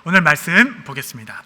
오늘 말씀 보겠습니다.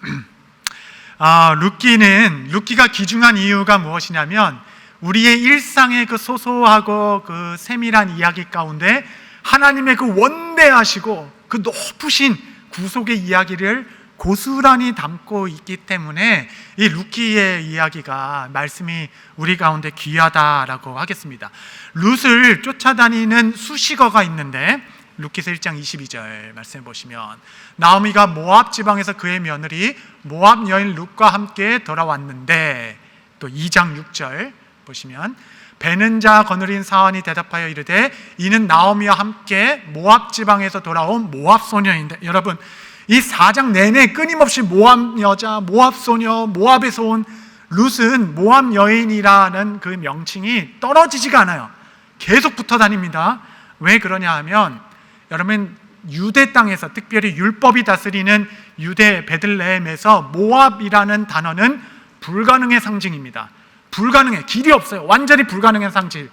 룻기가 귀중한 이유가 무엇이냐면 우리의 일상의 그 소소하고 그 세밀한 이야기 가운데 하나님의 그 원대하시고 그 높으신 구속의 이야기를 고스란히 담고 있기 때문에 이 룻기의 이야기가 말씀이 우리 가운데 귀하다라고 하겠습니다. 룻을 쫓아다니는 수식어가 있는데 룻기서 1장 22절 말씀해 보시면 나오미가 모압 지방에서 그의 며느리 모압 여인 룻과 함께 돌아왔는데, 또 2장 6절 보시면 배는 자 거느린 사환이 대답하여 이르되 이는 나오미와 함께 모압 지방에서 돌아온 모압 소녀인데, 여러분 이 4장 내내 끊임없이 모압 여자, 모압 소녀, 모압에서 온 룻은 모압 여인이라는 그 명칭이 떨어지지가 않아요. 계속 붙어 다닙니다. 왜 그러냐 하면 여러분 유대 땅에서 특별히 율법이 다스리는 유대 베들레헴에서 모압이라는 단어는 불가능의 상징입니다. 불가능해, 길이 없어요. 완전히 불가능한 상징.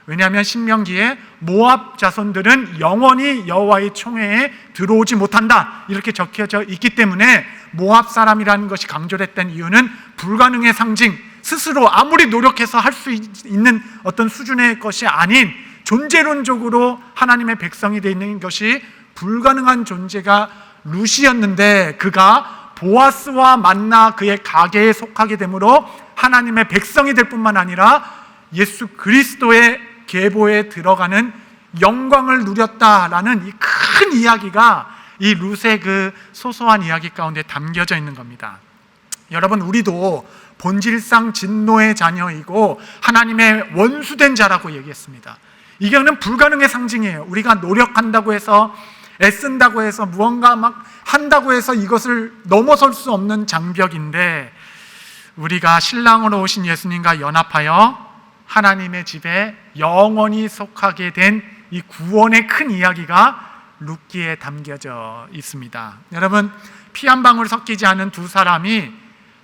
왜냐하면 신명기에 모압 자손들은 영원히 여호와의 총회에 들어오지 못한다 이렇게 적혀져 있기 때문에 모압 사람이라는 것이 강조됐던 이유는 불가능의 상징, 스스로 아무리 노력해서 할 수 있는 어떤 수준의 것이 아닌 존재론적으로 하나님의 백성이 되어 있는 것이 불가능한 존재가 룻이었는데, 그가 보아스와 만나 그의 가게에 속하게 되므로 하나님의 백성이 될 뿐만 아니라 예수 그리스도의 계보에 들어가는 영광을 누렸다라는 이 큰 이야기가 이 룻의 그 소소한 이야기 가운데 담겨져 있는 겁니다. 여러분, 우리도 본질상 진노의 자녀이고 하나님의 원수된 자라고 얘기했습니다. 이거는 불가능의 상징이에요. 우리가 노력한다고 해서, 애쓴다고 해서, 무언가 막 한다고 해서 이것을 넘어설 수 없는 장벽인데, 우리가 신랑으로 오신 예수님과 연합하여 하나님의 집에 영원히 속하게 된 이 구원의 큰 이야기가 룻기에 담겨져 있습니다. 여러분, 피 한 방울 섞이지 않은 두 사람이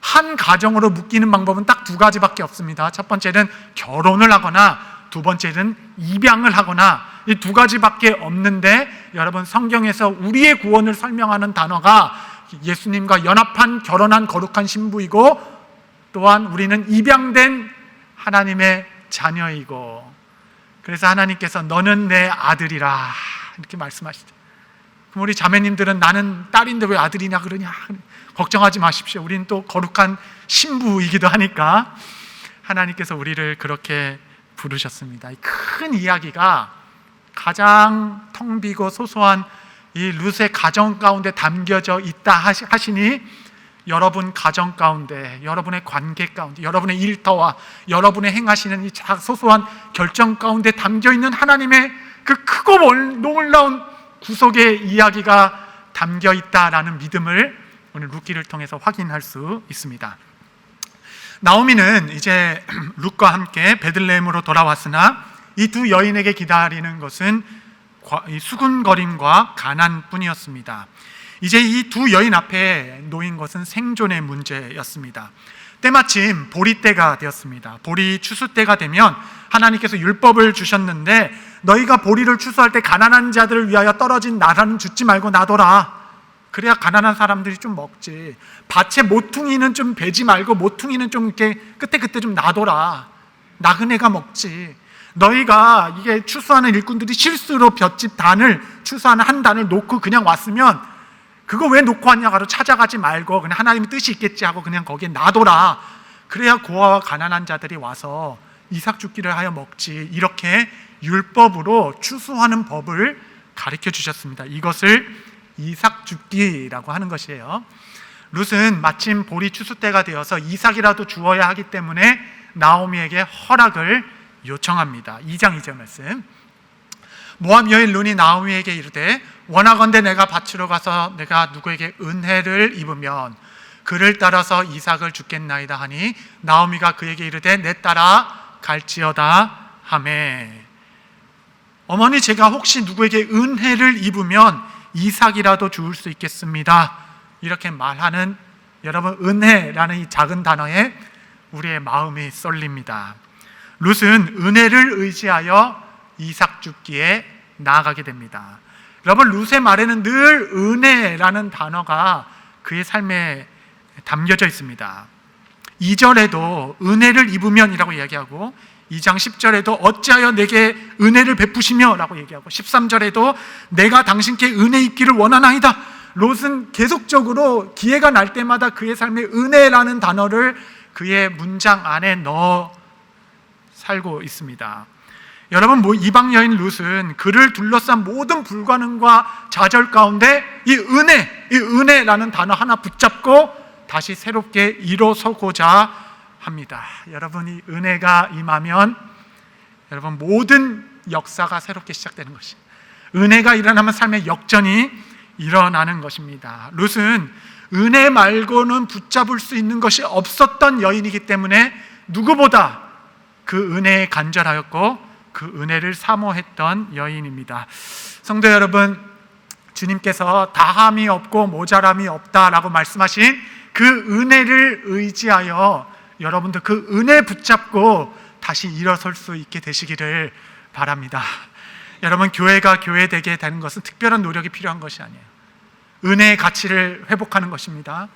한 가정으로 묶이는 방법은 딱 두 가지밖에 없습니다. 첫 번째는 결혼을 하거나, 두 번째는 입양을 하거나, 이 두 가지밖에 없는데, 여러분 성경에서 우리의 구원을 설명하는 단어가 예수님과 연합한 결혼한 거룩한 신부이고, 또한 우리는 입양된 하나님의 자녀이고, 그래서 하나님께서 너는 내 아들이라 이렇게 말씀하시죠. 그럼 우리 자매님들은 나는 딸인데 왜 아들이냐 그러냐, 걱정하지 마십시오. 우리는 또 거룩한 신부이기도 하니까 하나님께서 우리를 그렇게 부르셨습니다. 이 큰 이야기가 가장 텅 비고 소소한 이 룻의 가정 가운데 담겨져 있다 하시니, 여러분 가정 가운데, 여러분의 관계 가운데, 여러분의 일터와 여러분의 행하시는 이 소소한 결정 가운데 담겨있는 하나님의 그 크고 놀라운 구속의 이야기가 담겨있다라는 믿음을 오늘 룻기를 통해서 확인할 수 있습니다. 나오미는 이제 룻과 함께 베들레헴으로 돌아왔으나 이 두 여인에게 기다리는 것은 수군거림과 가난뿐이었습니다. 이제 이 두 여인 앞에 놓인 것은 생존의 문제였습니다. 때마침 보리때가 되었습니다. 보리 추수 때가 되면 하나님께서 율법을 주셨는데, 너희가 보리를 추수할 때 가난한 자들을 위하여 떨어진 나라는 줍지 말고 놔둬라. 그래야 가난한 사람들이 좀 먹지. 밭에 모퉁이는 좀 베지 말고 모퉁이는 좀 이렇게 그때 좀 놔둬라. 나그네가 먹지. 너희가 이게 추수하는 일꾼들이 실수로 볏짚 단을 추수하는 한 단을 놓고 그냥 왔으면 그거 왜 놓고 왔냐고 찾아가지 말고 그냥 하나님의 뜻이 있겠지 하고 그냥 거기에 놔둬라. 그래야 고아와 가난한 자들이 와서 이삭 죽기를 하여 먹지. 이렇게 율법으로 추수하는 법을 가르쳐 주셨습니다. 이것을 이삭 죽기라고 하는 것이에요. 룻은 마침 보리 추수 때가 되어서 이삭이라도 주어야 하기 때문에 나오미에게 허락을 요청합니다. 2장 2절 말씀. 모압 여인 룻이 나오미에게 이르되 원하건대 내가 밭으로 가서 내가 누구에게 은혜를 입으면 그를 따라서 이삭을 죽겠나이다 하니, 나오미가 그에게 이르되 내 따라 갈지어다 하매. 어머니, 제가 혹시 누구에게 은혜를 입으면 이삭이라도 주울 수 있겠습니다. 이렇게 말하는, 여러분 은혜라는 이 작은 단어에 우리의 마음이 쏠립니다. 룻은 은혜를 의지하여 이삭 죽기에 나아가게 됩니다. 여러분, 룻의 말에는 늘 은혜라는 단어가 그의 삶에 담겨져 있습니다. 2절에도 은혜를 입으면이라고 이야기하고, 2장 10절에도 어찌하여 내게 은혜를 베푸시며 라고 얘기하고, 13절에도 내가 당신께 은혜 입기를 원하나이다. 롯은 계속적으로 기회가 날 때마다 그의 삶에 은혜라는 단어를 그의 문장 안에 넣어 살고 있습니다. 여러분, 이방 여인 룻은 그를 둘러싼 모든 불가능과 좌절 가운데 이 은혜라는 단어 하나 붙잡고 다시 새롭게 일어서고자 합니다. 여러분, 이 은혜가 임하면 여러분 모든 역사가 새롭게 시작되는 것이, 은혜가 일어나면 삶의 역전이 일어나는 것입니다. 룻은 은혜 말고는 붙잡을 수 있는 것이 없었던 여인이기 때문에 누구보다 그 은혜에 간절하였고 그 은혜를 사모했던 여인입니다. 성도 여러분, 주님께서 다함이 없고 모자람이 없다라고 말씀하신 그 은혜를 의지하여 여러분도 그 은혜 붙잡고 다시 일어설 수 있게 되시기를 바랍니다. 여러분, 교회가 교회되게 되는 것은 특별한 노력이 필요한 것이 아니에요. 은혜의 가치를 회복하는 것입니다.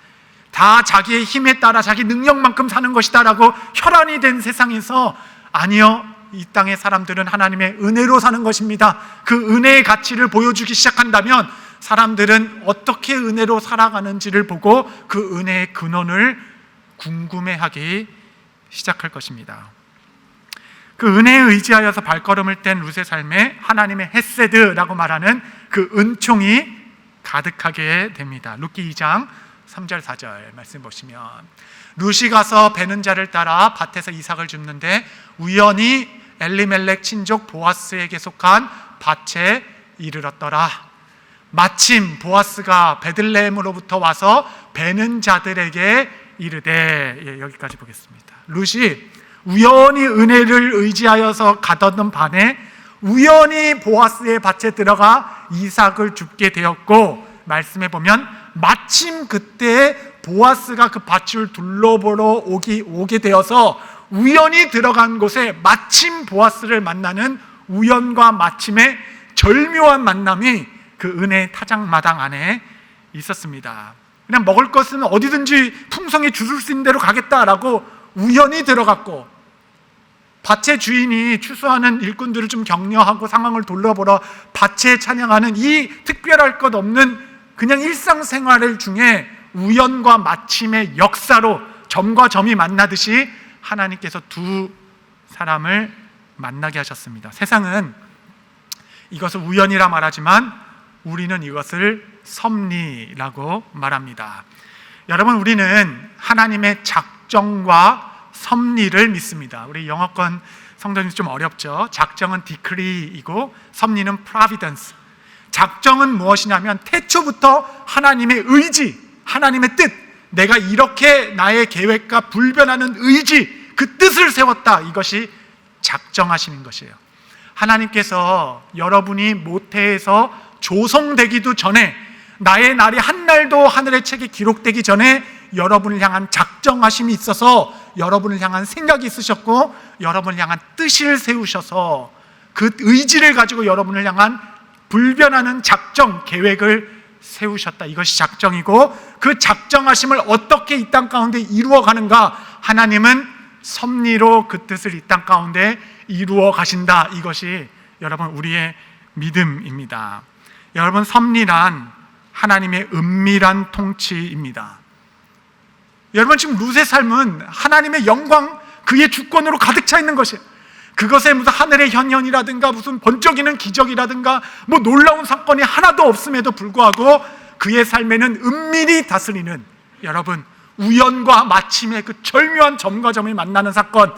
다 자기의 힘에 따라 자기 능력만큼 사는 것이다 라고 혈안이 된 세상에서, 아니요, 이 땅의 사람들은 하나님의 은혜로 사는 것입니다. 그 은혜의 가치를 보여주기 시작한다면 사람들은 어떻게 은혜로 살아가는지를 보고 그 은혜의 근원을 궁금해하기 시작할 것입니다. 그 은혜에 의지하여서 발걸음을 뗀 룻의 삶에 하나님의 헤세드라고 말하는 그 은총이 가득하게 됩니다. 룻기 2장 3절 4절 말씀 보시면, 룻이 가서 베는 자를 따라 밭에서 이삭을 줍는데 우연히 엘리멜렉 친족 보아스에게 속한 밭에 이르렀더라. 마침 보아스가 베들레헴으로부터 와서 베는 자들에게 이르되, 여기까지 보겠습니다. 룻이 우연히 은혜를 의지하여서 가던 반에 우연히 보아스의 밭에 들어가 이삭을 줍게 되었고, 말씀해 보면 마침 그때 보아스가 그 밭을 둘러보러 오게 되어서 우연히 들어간 곳에 마침 보아스를 만나는 우연과 마침의 절묘한 만남이 그 은혜의 타작마당 안에 있었습니다. 그냥 먹을 것은 어디든지 풍성히 주술 수 있는 대로 가겠다라고 우연히 들어갔고, 밭의 주인이 추수하는 일꾼들을 좀 격려하고 상황을 돌려보러 밭에 찬양하는 이 특별할 것 없는 그냥 일상생활을 중에 우연과 마침의 역사로 점과 점이 만나듯이 하나님께서 두 사람을 만나게 하셨습니다. 세상은 이것을 우연이라 말하지만 우리는 이것을 섭리라고 말합니다. 여러분, 우리는 하나님의 작정과 섭리를 믿습니다. 우리 영어권 성도님 좀 어렵죠? 작정은 decree이고 섭리는 providence. 작정은 무엇이냐면 태초부터 하나님의 의지, 하나님의 뜻, 내가 이렇게 나의 계획과 불변하는 의지, 그 뜻을 세웠다. 이것이 작정하시는 것이에요. 하나님께서 여러분이 모태에서 조성되기도 전에, 나의 날이 한 날도 하늘의 책에 기록되기 전에 여러분을 향한 작정하심이 있어서 여러분을 향한 생각이 있으셨고 여러분을 향한 뜻을 세우셔서 그 의지를 가지고 여러분을 향한 불변하는 작정, 계획을 세우셨다. 이것이 작정이고, 그 작정하심을 어떻게 이 땅 가운데 이루어 가는가? 하나님은 섭리로 그 뜻을 이 땅 가운데 이루어 가신다. 이것이 여러분 우리의 믿음입니다. 여러분, 섭리란 하나님의 은밀한 통치입니다. 여러분, 지금 룻의 삶은 하나님의 영광, 그의 주권으로 가득 차 있는 것이에요. 그것에 무슨 하늘의 현현이라든가 무슨 번쩍이는 기적이라든가 뭐 놀라운 사건이 하나도 없음에도 불구하고 그의 삶에는 은밀히 다스리는, 여러분, 우연과 마침의 그 절묘한 점과 점을 만나는 사건,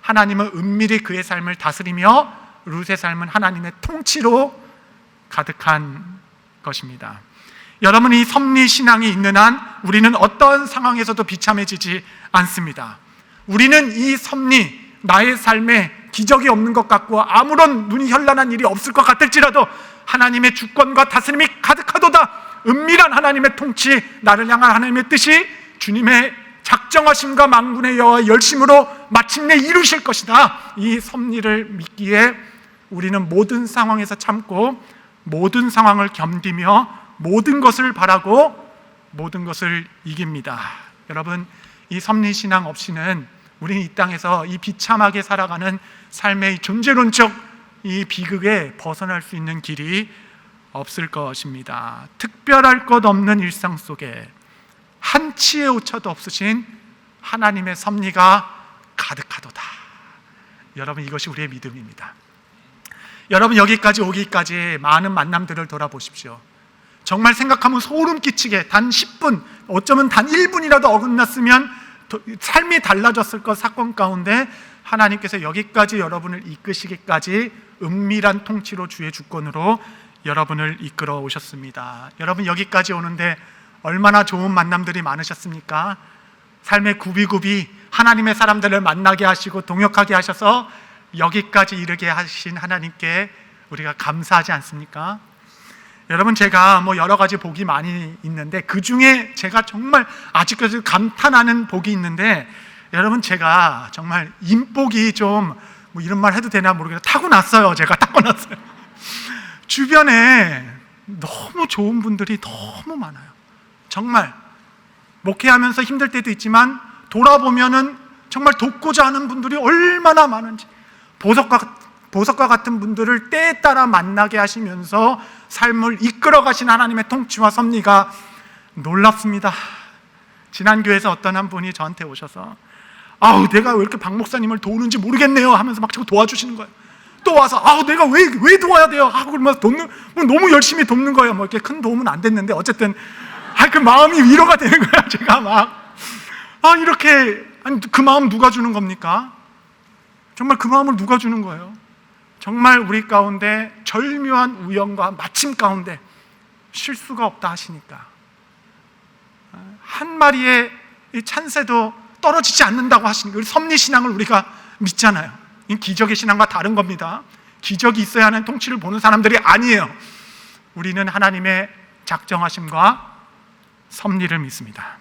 하나님은 은밀히 그의 삶을 다스리며 룻의 삶은 하나님의 통치로 가득한 것입니다. 여러분, 이 섭리 신앙이 있는 한 우리는 어떤 상황에서도 비참해지지 않습니다. 우리는 이 섭리, 나의 삶에 기적이 없는 것 같고 아무런 눈이 현란한 일이 없을 것 같을지라도 하나님의 주권과 다스림이 가득하도다. 은밀한 하나님의 통치, 나를 향한 하나님의 뜻이 주님의 작정하심과 만군의 여호와의 열심으로 마침내 이루실 것이다. 이 섭리를 믿기에 우리는 모든 상황에서 참고 모든 상황을 견디며 모든 것을 바라고 모든 것을 이깁니다. 여러분, 이 섭리신앙 없이는 우리는 이 땅에서 이 비참하게 살아가는 삶의 존재론적 이 비극에 벗어날 수 있는 길이 없을 것입니다. 특별할 것 없는 일상 속에 한치의 오차도 없으신 하나님의 섭리가 가득하도다. 여러분, 이것이 우리의 믿음입니다. 여러분, 여기까지 오기까지 많은 만남들을 돌아보십시오. 정말 생각하면 소름 끼치게 단 10분, 어쩌면 단 1분이라도 어긋났으면 삶이 달라졌을 것 사건 가운데 하나님께서 여기까지 여러분을 이끄시기까지 은밀한 통치로 주의 주권으로 여러분을 이끌어 오셨습니다. 여러분, 여기까지 오는데 얼마나 좋은 만남들이 많으셨습니까? 삶의 굽이굽이 하나님의 사람들을 만나게 하시고 동역하게 하셔서 여기까지 이르게 하신 하나님께 우리가 감사하지 않습니까? 여러분, 제가 여러 가지 복이 많이 있는데 그 중에 제가 정말 아직까지 감탄하는 복이 있는데, 여러분, 제가 정말 인복이 좀 이런 말 해도 되나 모르겠어요. 타고났어요. 제가 타고났어요. 주변에 너무 좋은 분들이 너무 많아요. 정말 목회하면서 힘들 때도 있지만 돌아보면은 정말 돕고자 하는 분들이 얼마나 많은지, 보석과 같은 분들을 때에 따라 만나게 하시면서 삶을 이끌어 가신 하나님의 통치와 섭리가 놀랍습니다. 지난 교회에서 어떤 한 분이 저한테 오셔서 내가 왜 이렇게 박 목사님을 도우는지 모르겠네요 하면서 막 자꾸 도와주시는 거예요. 또 와서 내가 왜 도와야 돼요 하고 그러면서 너무 열심히 돕는 거예요. 이렇게 큰 도움은 안 됐는데 어쨌든 그 마음이 위로가 되는 거예요. 제가 막 이렇게 그 마음 누가 주는 겁니까? 정말 그 마음을 누가 주는 거예요? 정말 우리 가운데 절묘한 우연과 마침 가운데 실수가 없다 하시니까 한 마리의 이 찬새도 떨어지지 않는다고 하시니까 섭리신앙을 우리가 믿잖아요. 이 기적의 신앙과 다른 겁니다. 기적이 있어야 하는 통치를 보는 사람들이 아니에요. 우리는 하나님의 작정하심과 섭리를 믿습니다.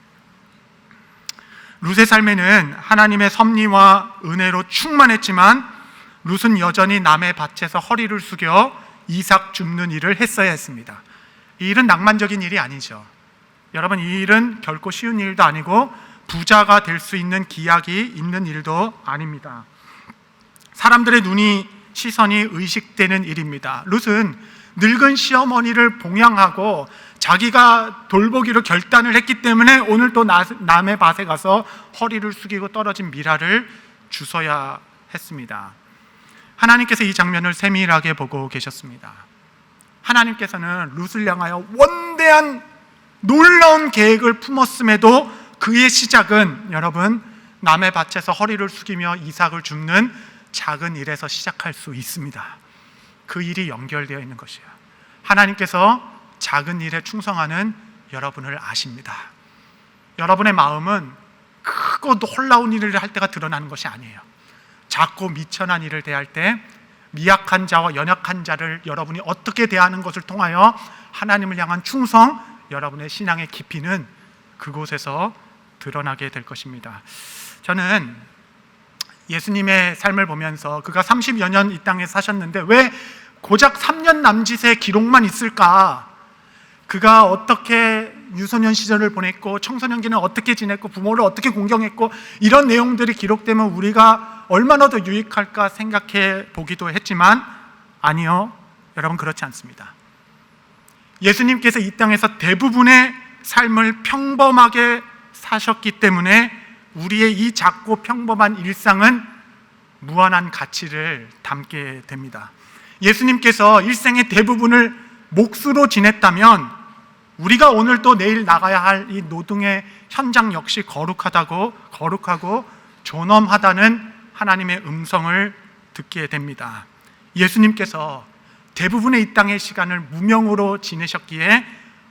룻의 삶에는 하나님의 섭리와 은혜로 충만했지만 룻은 여전히 남의 밭에서 허리를 숙여 이삭 줍는 일을 했어야 했습니다. 이 일은 낭만적인 일이 아니죠. 여러분, 이 일은 결코 쉬운 일도 아니고 부자가 될 수 있는 기약이 있는 일도 아닙니다. 사람들의 시선이 의식되는 일입니다. 룻은 늙은 시어머니를 봉양하고 자기가 돌보기로 결단을 했기 때문에 오늘 또 남의 밭에 가서 허리를 숙이고 떨어진 미라를 주워야 했습니다. 하나님께서 이 장면을 세밀하게 보고 계셨습니다. 하나님께서는 룻을 향하여 원대한 놀라운 계획을 품었음에도 그의 시작은 여러분, 남의 밭에서 허리를 숙이며 이삭을 줍는 작은 일에서 시작할 수 있습니다. 그 일이 연결되어 있는 것이에요. 하나님께서 작은 일에 충성하는 여러분을 아십니다. 여러분의 마음은 크고 놀라운 일을 할 때가 드러나는 것이 아니에요. 작고 미천한 일을 대할 때 미약한 자와 연약한 자를 여러분이 어떻게 대하는 것을 통하여 하나님을 향한 충성, 여러분의 신앙의 깊이는 그곳에서 드러나게 될 것입니다. 저는 예수님의 삶을 보면서 그가 30여 년 이 땅에 사셨는데 왜 고작 3년 남짓의 기록만 있을까? 그가 어떻게 유소년 시절을 보냈고 청소년기는 어떻게 지냈고 부모를 어떻게 공경했고 이런 내용들이 기록되면 우리가 얼마나 더 유익할까 생각해 보기도 했지만 아니요, 여러분, 그렇지 않습니다. 예수님께서 이 땅에서 대부분의 삶을 평범하게 사셨기 때문에 우리의 이 작고 평범한 일상은 무한한 가치를 담게 됩니다. 예수님께서 일생의 대부분을 몫으로 지냈다면 우리가 오늘 또 내일 나가야 할 이 노동의 현장 역시 거룩하고 존엄하다는 하나님의 음성을 듣게 됩니다. 예수님께서 대부분의 이 땅의 시간을 무명으로 지내셨기에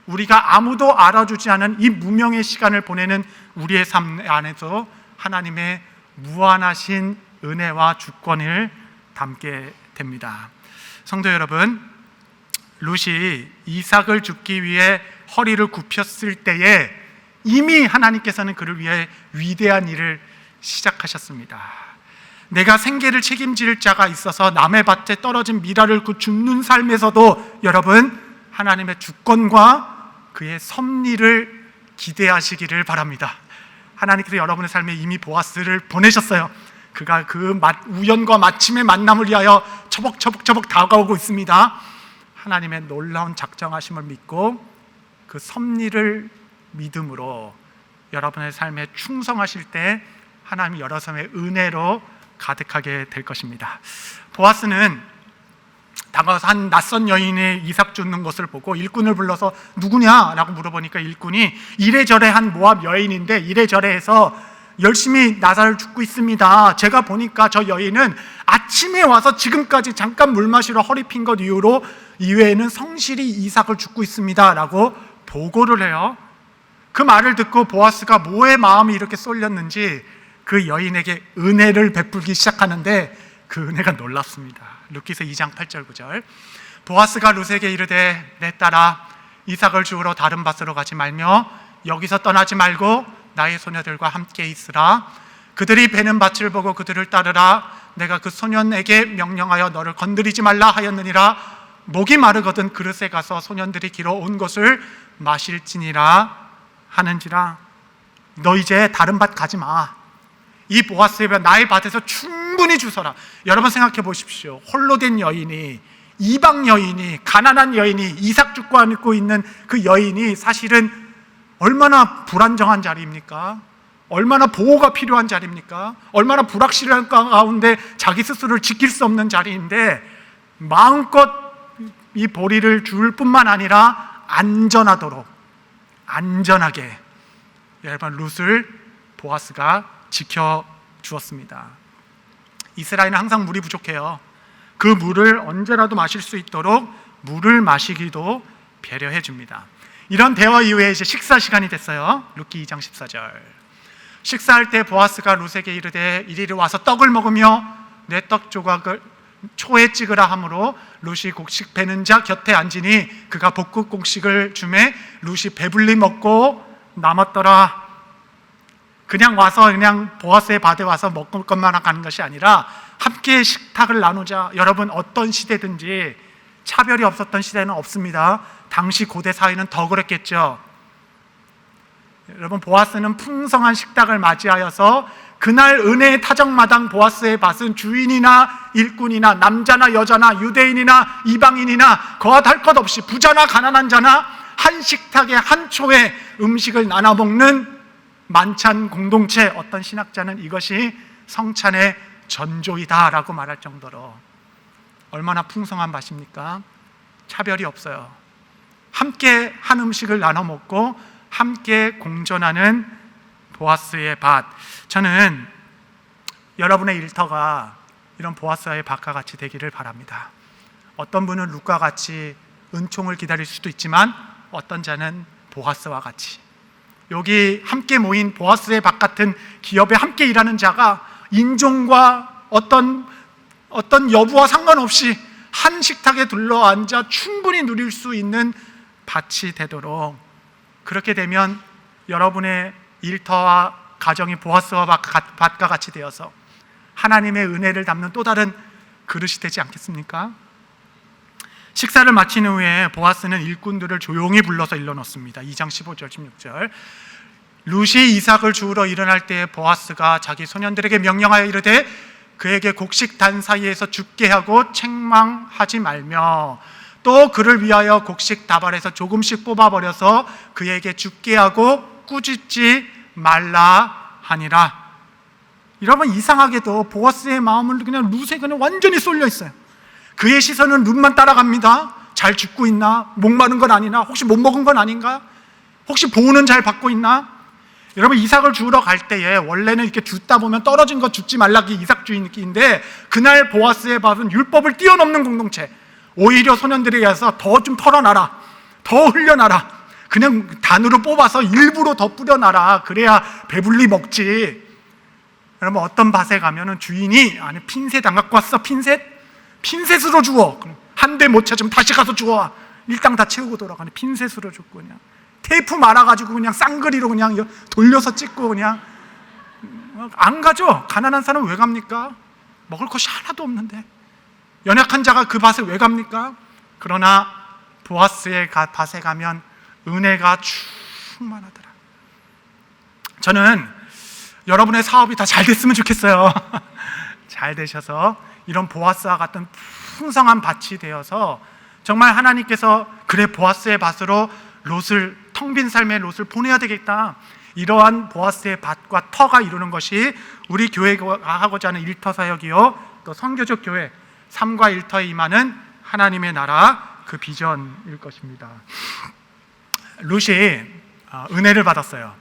우리가 아무도 알아주지 않은 이 무명의 시간을 보내는 우리의 삶 안에서 하나님의 무한하신 은혜와 주권을 담게 됩니다. 성도 여러분, 룻이 이삭을 줍기 위해 허리를 굽혔을 때에 이미 하나님께서는 그를 위해 위대한 일을 시작하셨습니다. 내가 생계를 책임질 자가 있어서 남의 밭에 떨어진 미라를 그 줍는 삶에서도 여러분 하나님의 주권과 그의 섭리를 기대하시기를 바랍니다. 하나님께서 여러분의 삶에 이미 보아스를 보내셨어요. 그가 그 우연과 마침의 만남을 위하여 처벅처벅 다가오고 있습니다. 하나님의 놀라운 작정하심을 믿고 그 섭리를 믿음으로 여러분의 삶에 충성하실 때 하나님이 여러분의 은혜로 가득하게 될 것입니다. 보아스는 다가와서 한 낯선 여인의 이삭 줍는 것을 보고 일꾼을 불러서 누구냐라고 물어보니까 일꾼이 이래저래 한 모압 여인인데 이래저래 해서 열심히 나사를 줍고 있습니다. 제가 보니까 저 여인은 아침에 와서 지금까지 잠깐 물 마시러 허리 핀 것 이외에는 성실히 이삭을 줍고 있습니다 라고 보고를 해요. 그 말을 듣고 보아스가 뭐에 마음이 이렇게 쏠렸는지 그 여인에게 은혜를 베풀기 시작하는데 그 은혜가 놀랍습니다. 룻기서 2장 8절 9절. 보아스가 룻에게 이르되 내 딸아 이삭을 주우러 다른 밭으로 가지 말며 여기서 떠나지 말고 나의 소녀들과 함께 있으라. 그들이 베는 밭을 보고 그들을 따르라. 내가 그 소년에게 명령하여 너를 건드리지 말라 하였느니라. 목이 마르거든 그릇에 가서 소년들이 길어온 것을 마실지니라 하는지라. 너 이제 다른 밭 가지 마. 이 보아스의 밭, 나의 밭에서 충분히 주서라. 여러분 생각해 보십시오. 홀로 된 여인이, 이방 여인이, 가난한 여인이, 이삭 죽고 안고 있는 그 여인이 사실은 얼마나 불안정한 자리입니까? 얼마나 보호가 필요한 자리입니까? 얼마나 불확실한 가운데 자기 스스로를 지킬 수 없는 자리인데 마음껏 이 보리를 줄 뿐만 아니라 안전하게 여러분 룻을 보아스가 지켜주었습니다. 이스라엘은 항상 물이 부족해요. 그 물을 언제라도 마실 수 있도록 물을 마시기도 배려해 줍니다. 이런 대화 이후에 이제 식사 시간이 됐어요. 룻기 2장 14절. 식사할 때 보아스가 룻에게 이르되 이리로 와서 떡을 먹으며 내 떡 조각을 초에 찍으라 하므로 룻이 곡식 베는 자 곁에 앉으니 그가 볶은 곡식을 주매 룻이 배불리 먹고 남았더라. 그냥 와서 그냥 보아스의 밭에 와서 먹을 것만 가는 것이 아니라 함께 식탁을 나누자. 여러분 어떤 시대든지 차별이 없었던 시대는 없습니다. 당시 고대 사회는 더 그랬겠죠. 여러분 보아스는 풍성한 식탁을 맞이하여서 그날 은혜의 타정마당 보아스의 밭은 주인이나 일꾼이나 남자나 여자나 유대인이나 이방인이나 거할 것 없이 부자나 가난한 자나 한 식탁에 한 초에 음식을 나눠 먹는 만찬 공동체. 어떤 신학자는 이것이 성찬의 전조이다라고 말할 정도로 얼마나 풍성한 밭입니까? 차별이 없어요. 함께 한 음식을 나눠 먹고 함께 공존하는 보아스의 밭. 저는 여러분의 일터가 이런 보아스의 밭과 같이 되기를 바랍니다. 어떤 분은 룻과 같이 은총을 기다릴 수도 있지만 어떤 자는 보아스와 같이 여기 함께 모인 보아스의 밭 같은 기업에 함께 일하는 자가 인종과 어떤 여부와 상관없이 한 식탁에 둘러앉아 충분히 누릴 수 있는 밭이 되도록, 그렇게 되면 여러분의 일터와 가정이 보아스와 밭과 같이 되어서 하나님의 은혜를 담는 또 다른 그릇이 되지 않겠습니까? 식사를 마친 후에 보아스는 일꾼들을 조용히 불러서 일러놓습니다. 2장 15절 16절. 룻이 이삭을 주우러 일어날 때 보아스가 자기 소년들에게 명령하여 이르되 그에게 곡식단 사이에서 죽게 하고 책망하지 말며 또 그를 위하여 곡식 다발에서 조금씩 뽑아버려서 그에게 죽게 하고 꾸짖지 말라 하니라. 여러분 이상하게도 보아스의 마음은 그냥 룻에 그냥 완전히 쏠려 있어요. 그의 시선은 룻만 따라갑니다. 잘 죽고 있나? 목마른 건 아니나? 혹시 못 먹은 건 아닌가? 혹시 보호는 잘 받고 있나? 여러분 이삭을 주우러 갈 때에 원래는 이렇게 줍다 보면 떨어진 거 줍지 말라기 이삭주의인데 그날 보아스의 밭은 율법을 뛰어넘는 공동체. 오히려 소년들에게 가서 더 좀 털어놔라, 더 흘려놔라, 그냥 단으로 뽑아서 일부러 더 뿌려놔라. 그래야 배불리 먹지. 여러분 어떤 밭에 가면은 주인이 아니 핀셋 안 갖고 왔어? 핀셋으로 주워. 한 대 못 찾으면 다시 가서 주워. 일당 다 채우고 돌아가네. 핀셋으로 줬고 그냥 테이프 말아가지고 그냥 쌍그리로 그냥 돌려서 찍고 그냥 안 가죠. 가난한 사람은 왜 갑니까? 먹을 것이 하나도 없는데 연약한 자가 그 밭에 왜 갑니까? 그러나 보아스의 밭에 가면 은혜가 충만하더라. 저는 여러분의 사업이 다 잘 됐으면 좋겠어요. 잘 되셔서 이런 보아스와 같은 풍성한 밭이 되어서 정말 하나님께서 그래 보아스의 밭으로 롯을, 텅 빈 삶의 롯을 보내야 되겠다, 이러한 보아스의 밭과 터가 이루는 것이 우리 교회가 하고자 하는 일터 사역이요 또 선교적 교회 3과 1터에 임하는 하나님의 나라, 그 비전일 것입니다. 롯이 은혜를 받았어요.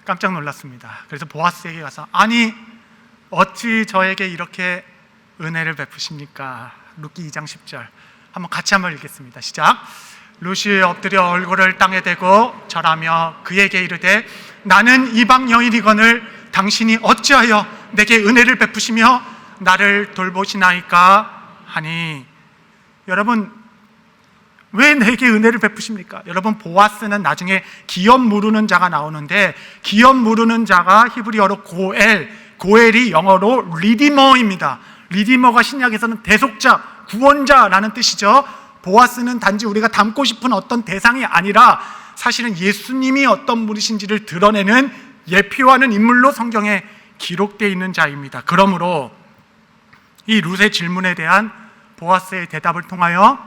깜짝 놀랐습니다. 그래서 보아스에게 가서 아니 어찌 저에게 이렇게 은혜를 베푸십니까? 룻기 2장 10절 한번 같이 한번 읽겠습니다. 시작. 룻이 엎드려 얼굴을 땅에 대고 절하며 그에게 이르되 나는 이방 여인이거늘 당신이 어찌하여 내게 은혜를 베푸시며 나를 돌보시나이까 하니. 여러분, 왜 내게 은혜를 베푸십니까? 여러분, 보아스는 나중에 기업 무르는 자가 나오는데, 기업 무르는 자가 히브리어로 고엘이 영어로 리디머입니다. 리디머가 신약에서는 대속자, 구원자라는 뜻이죠. 보아스는 단지 우리가 닮고 싶은 어떤 대상이 아니라 사실은 예수님이 어떤 분이신지를 드러내는 예표하는 인물로 성경에 기록되어 있는 자입니다. 그러므로 이 룻의 질문에 대한 보아스의 대답을 통하여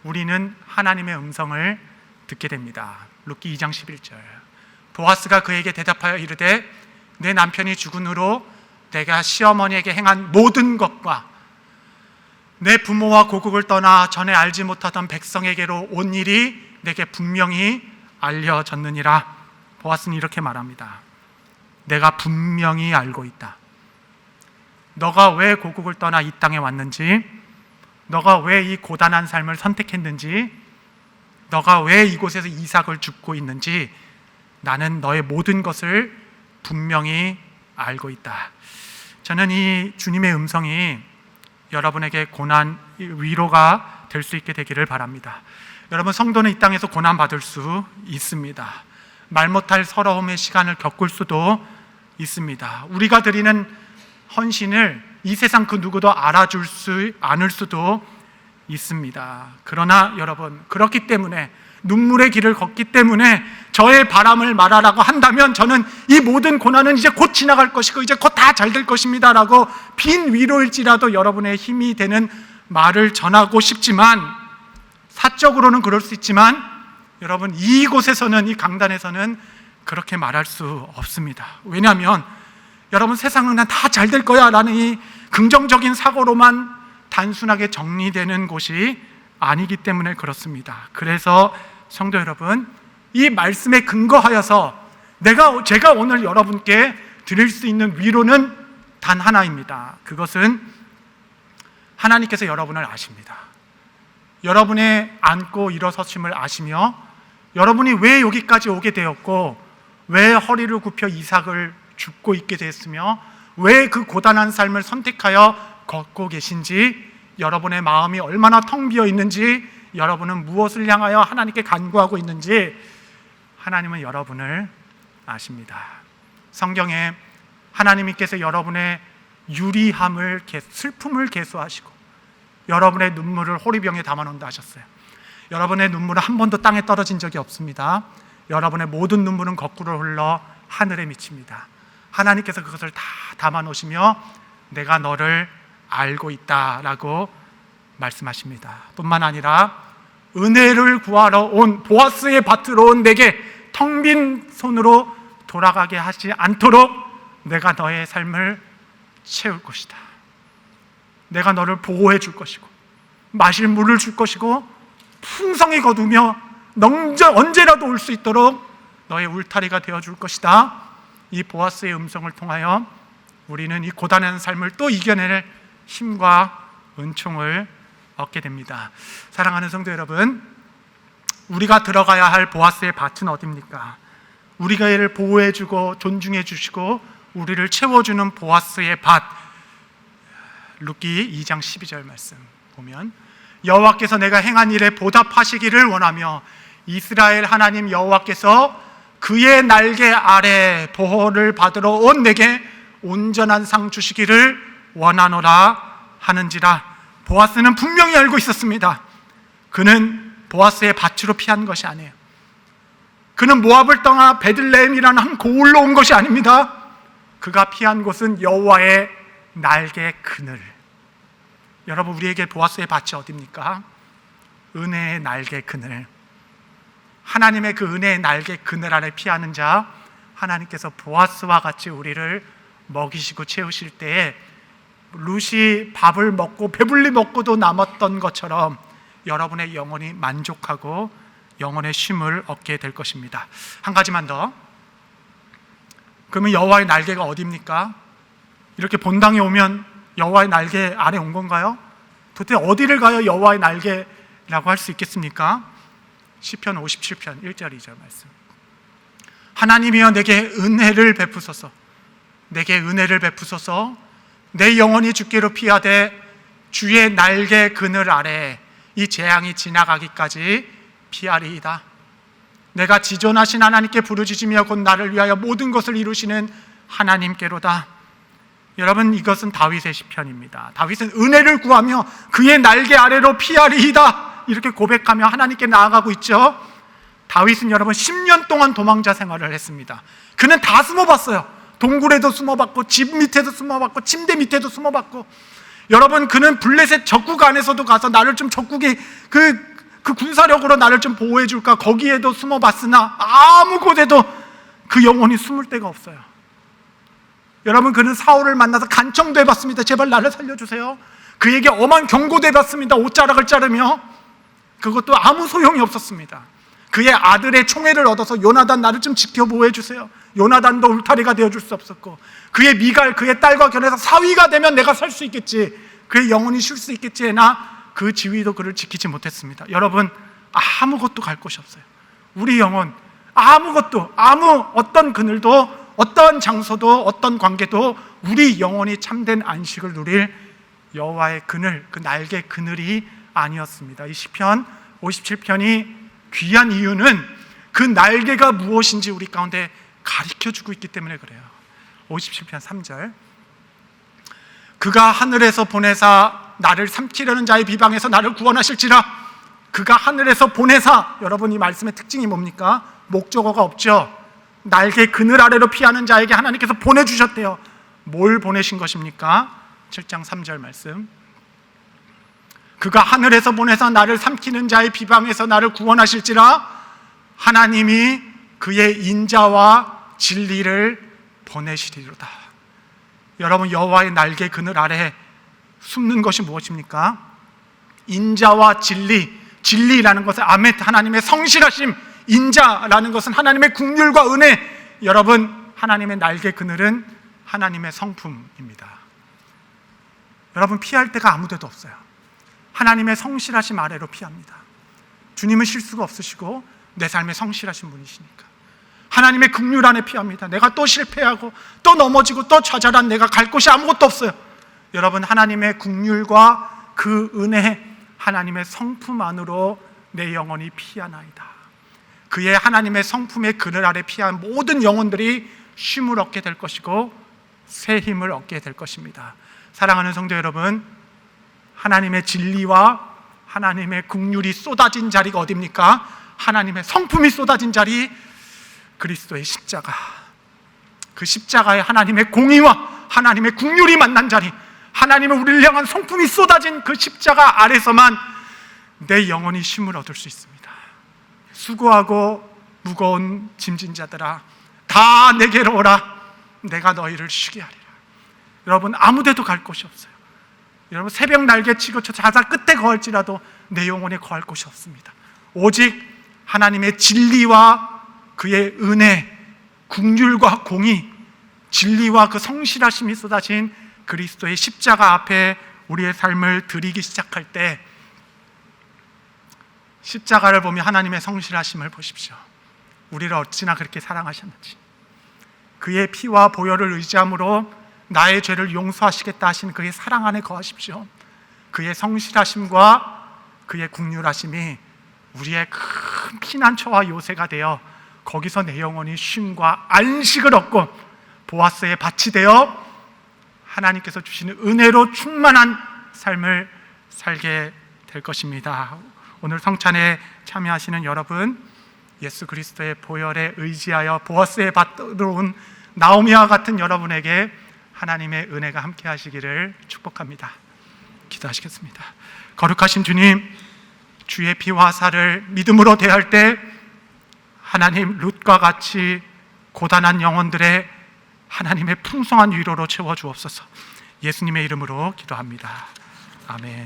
우리는 하나님의 음성을 듣게 됩니다. 룻기 2장 11절. 보아스가 그에게 대답하여 이르되 내 남편이 죽은 후로 내가 시어머니에게 행한 모든 것과 내 부모와 고국을 떠나 전에 알지 못하던 백성에게로 온 일이 내게 분명히 알려졌느니라. 보아스는 이렇게 말합니다. 내가 분명히 알고 있다. 너가 왜 고국을 떠나 이 땅에 왔는지, 너가 왜 이 고단한 삶을 선택했는지, 너가 왜 이곳에서 이삭을 줍고 있는지 나는 너의 모든 것을 분명히 알고 있다. 저는 이 주님의 음성이 여러분에게 고난, 위로가 될 수 있게 되기를 바랍니다. 여러분, 성도는 이 땅에서 고난받을 수 있습니다. 말 못할 서러움의 시간을 겪을 수도 있습니다. 우리가 드리는 헌신을 이 세상 그 누구도 알아줄 수 않을 수도 있습니다. 그러나 여러분, 그렇기 때문에 눈물의 길을 걷기 때문에 저의 바람을 말하라고 한다면 저는 이 모든 고난은 이제 곧 지나갈 것이고 이제 곧 다 잘 될 것입니다 라고 빈 위로일지라도 여러분의 힘이 되는 말을 전하고 싶지만, 사적으로는 그럴 수 있지만 여러분, 이곳에서는, 이 강단에서는 그렇게 말할 수 없습니다. 왜냐하면 여러분, 세상은 난 다 잘 될 거야 라는 이 긍정적인 사고로만 단순하게 정리되는 곳이 아니기 때문에 그렇습니다. 그래서 성도 여러분, 이 말씀에 근거하여서 제가 오늘 여러분께 드릴 수 있는 위로는 단 하나입니다. 그것은 하나님께서 여러분을 아십니다. 여러분의 앉고 일어서심을 아시며 여러분이 왜 여기까지 오게 되었고 왜 허리를 굽혀 이삭을 줍고 있게 됐으며 왜 그 고단한 삶을 선택하여 걷고 계신지, 여러분의 마음이 얼마나 텅 비어 있는지, 여러분은 무엇을 향하여 하나님께 간구하고 있는지 하나님은 여러분을 아십니다. 성경에 하나님께서 여러분의 유리함을, 슬픔을 계수하시고 여러분의 눈물을 호리병에 담아놓는다 하셨어요. 여러분의 눈물은 한 번도 땅에 떨어진 적이 없습니다. 여러분의 모든 눈물은 거꾸로 흘러 하늘에 미칩니다. 하나님께서 그것을 다 담아놓으시며 내가 너를 알고 있다라고 말씀하십니다. 뿐만 아니라 은혜를 구하러 온 보아스의 밭으로 온 내게 텅 빈 손으로 돌아가게 하지 않도록 내가 너의 삶을 채울 것이다. 내가 너를 보호해 줄 것이고 마실 물을 줄 것이고 풍성히 거두며 언제라도 올 수 있도록 너의 울타리가 되어줄 것이다. 이 보아스의 음성을 통하여 우리는 이 고단한 삶을 또 이겨낼 힘과 은총을 얻게 됩니다. 사랑하는 성도 여러분, 우리가 들어가야 할 보아스의 밭은 어디입니까? 우리가 이를 보호해주고 존중해 주시고 우리를 채워주는 보아스의 밭, 룻기 2장 12절 말씀 보면 여호와께서 내가 행한 일에 보답하시기를 원하며 이스라엘 하나님 여호와께서 그의 날개 아래 보호를 받으러 온 내게 온전한 상 주시기를 원하노라 하는지라. 보아스는 분명히 알고 있었습니다. 그는 보아스의 밭으로 피한 것이 아니에요. 그는 모압을 떠나 베들레헴이라는 한 고을로 온 것이 아닙니다. 그가 피한 곳은 여호와의 날개 그늘. 여러분, 우리에게 보아스의 밭이 어디입니까? 은혜의 날개 그늘. 하나님의 그 은혜의 날개 그늘 아래 피하는 자, 하나님께서 보아스와 같이 우리를 먹이시고 채우실 때에 룻이 밥을 먹고 배불리 먹고도 남았던 것처럼 여러분의 영혼이 만족하고 영혼의 쉼을 얻게 될 것입니다. 한 가지만 더. 그러면 여호와의 날개가 어디입니까? 이렇게 본당에 오면 여호와의 날개 아래 온 건가요? 도대체 어디를 가야 여호와의 날개라고 할 수 있겠습니까? 시편 57편 1절 2절 말씀. 하나님이여 내게 은혜를 베푸소서. 내게 은혜를 베푸소서. 내 영혼이 주께로 피하되 주의 날개 그늘 아래 이 재앙이 지나가기까지 피하리이다. 내가 지존하신 하나님께 부르짖으며 곧 나를 위하여 모든 것을 이루시는 하나님께로다. 여러분, 이것은 다윗의 시편입니다. 다윗은 은혜를 구하며 그의 날개 아래로 피하리이다 이렇게 고백하며 하나님께 나아가고 있죠. 다윗은 여러분 10년 동안 도망자 생활을 했습니다. 그는 다 숨어봤어요. 동굴에도 숨어봤고 집 밑에도 숨어봤고 침대 밑에도 숨어봤고. 여러분, 그는 블레셋 적국 안에서도 가서 나를 좀 적국이 그 군사력으로 나를 좀 보호해 줄까 거기에도 숨어봤으나 아무 곳에도 그 영혼이 숨을 데가 없어요. 여러분, 그는 사울을 만나서 간청도 해봤습니다. 제발 나를 살려주세요. 그에게 엄한 경고도 해봤습니다. 옷자락을 자르며. 그것도 아무 소용이 없었습니다. 그의 아들의 총애를 얻어서 요나단 나를 좀 지켜 보호해 주세요. 요나단도 울타리가 되어줄 수 없었고, 그의 미갈 그의 딸과 결혼해서 사위가 되면 내가 살 수 있겠지, 그의 영혼이 쉴 수 있겠지 해나 그 지위도 그를 지키지 못했습니다. 여러분, 아무것도 갈 곳이 없어요. 우리 영혼 아무것도, 아무 어떤 그늘도 어떤 장소도 어떤 관계도 우리 영혼이 참된 안식을 누릴 여호와의 그늘, 그 날개 그늘이 아니었습니다. 이 시편 57편이 귀한 이유는 그 날개가 무엇인지 우리 가운데 가르쳐주고 있기 때문에 그래요. 57편 3절. 그가 하늘에서 보내사 나를 삼키려는 자의 비방에서 나를 구원하실지라. 그가 하늘에서 보내사. 여러분, 이 말씀의 특징이 뭡니까? 목적어가 없죠. 날개 그늘 아래로 피하는 자에게 하나님께서 보내주셨대요. 뭘 보내신 것입니까? 7장 3절 말씀. 그가 하늘에서 보내서 나를 삼키는 자의 비방에서 나를 구원하실지라. 하나님이 그의 인자와 진리를 보내시리로다. 여러분, 여호와의 날개 그늘 아래 숨는 것이 무엇입니까? 인자와 진리. 진리라는 것은 아멘, 하나님의 성실하심. 인자라는 것은 하나님의 긍휼과 은혜. 여러분, 하나님의 날개 그늘은 하나님의 성품입니다. 여러분, 피할 데가 아무 데도 없어요. 하나님의 성실하심 아래로 피합니다. 주님은 실수가 없으시고 내 삶에 성실하신 분이시니까 하나님의 긍휼 안에 피합니다. 내가 또 실패하고 또 넘어지고 또 좌절한 내가 갈 곳이 아무것도 없어요. 여러분, 하나님의 긍휼과 그 은혜, 하나님의 성품 안으로 내 영혼이 피하나이다. 그의 하나님의 성품의 그늘 아래 피한 모든 영혼들이 쉼을 얻게 될 것이고 새 힘을 얻게 될 것입니다. 사랑하는 성도 여러분, 하나님의 진리와 하나님의 긍휼이 쏟아진 자리가 어디입니까? 하나님의 성품이 쏟아진 자리, 그리스도의 십자가. 그 십자가에 하나님의 공의와 하나님의 긍휼이 만난 자리, 하나님의 우리를 향한 성품이 쏟아진 그 십자가 아래서만 내 영혼이 쉼을 얻을 수 있습니다. 수고하고 무거운 짐진 자들아, 다 내게로 오라. 내가 너희를 쉬게 하리라. 여러분, 아무데도 갈 곳이 없어요. 여러분, 새벽 날개치고 저 자살 끝에 거할지라도 내 영혼에 거할 곳이 없습니다. 오직 하나님의 진리와 그의 은혜, 긍휼과 공의, 진리와 그 성실하심이 쏟아진 그리스도의 십자가 앞에 우리의 삶을 드리기 시작할 때, 십자가를 보며 하나님의 성실하심을 보십시오. 우리를 어찌나 그렇게 사랑하셨는지. 그의 피와 보혈을 의지함으로 나의 죄를 용서하시겠다 하신 그의 사랑 안에 거하십시오. 그의 성실하심과 그의 긍휼하심이 우리의 큰 피난처와 요새가 되어 거기서 내 영혼이 쉼과 안식을 얻고 보아스의 밭이 되어 하나님께서 주시는 은혜로 충만한 삶을 살게 될 것입니다. 오늘 성찬에 참여하시는 여러분, 예수 그리스도의 보혈에 의지하여 보아스의 밭으로 온 나오미와 같은 여러분에게 하나님의 은혜가 함께 하시기를 축복합니다. 기도하시겠습니다. 거룩하신 주님, 주의 피와 살을 믿음으로 대할 때 하나님 룻과 같이 고단한 영혼들의 하나님의 풍성한 위로로 채워주옵소서. 예수님의 이름으로 기도합니다. 아멘.